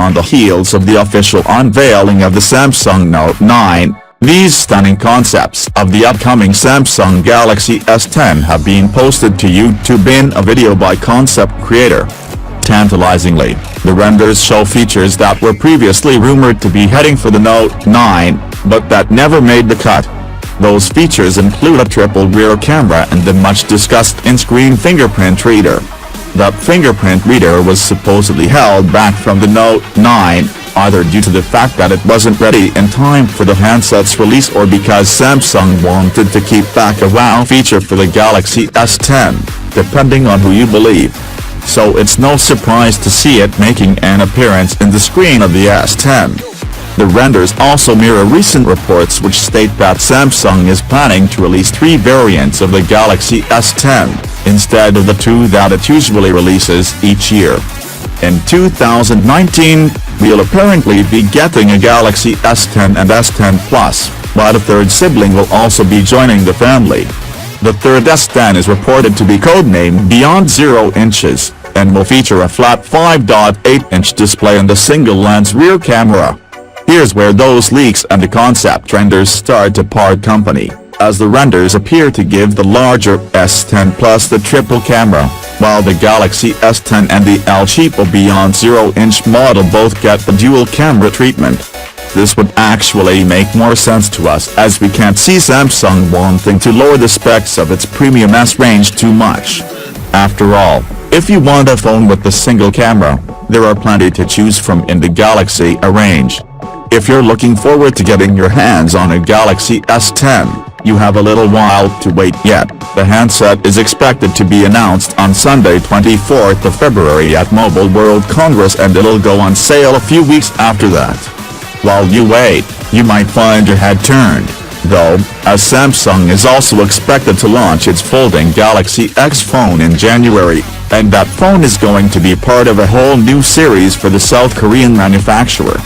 On the heels of the official unveiling of the Samsung Note 9, these stunning concepts of the upcoming Samsung Galaxy S10 have been posted to YouTube in a video by concept creator Tantalisingly. The renders show features that were previously rumored to be heading for the Note 9, but that never made the cut. Those features include a triple rear camera and the much-discussed in-screen fingerprint reader. That fingerprint reader was supposedly held back from the Note 9, either due to the fact that it wasn't ready in time for the handset's release or because Samsung wanted to keep back a wow feature for the Galaxy S10, depending on who you believe. So it's no surprise to see it making an appearance in the screen of the S10. The renders also mirror recent reports which state that Samsung is planning to release 3 variants of the Galaxy S10, instead of the 2 that it usually releases each year. In 2019, we'll apparently be getting a Galaxy S10 and S10 Plus, while a third sibling will also be joining the family. The third S10 is reported to be codenamed Beyond 0 inches, and will feature a flat 5.8-inch display and a single-lens rear camera. Here's where those leaks and the concept renders start to part company, as the renders appear to give the larger S10 Plus the triple camera, while the Galaxy S10 and the cheaper Beyond 0-inch model both get the dual camera treatment. This would actually make more sense to us, as we can't see Samsung wanting to lower the specs of its premium S range too much. After all, if you want a phone with the single camera, there are plenty to choose from in the Galaxy A range. If you're looking forward to getting your hands on a Galaxy S10, you have a little while to wait yet. The handset is expected to be announced on Sunday 24th of February at Mobile World Congress, and it'll go on sale a few weeks after that. While you wait, you might find your head turned, though, as Samsung is also expected to launch its folding Galaxy X phone in January, and that phone is going to be part of a whole new series for the South Korean manufacturer.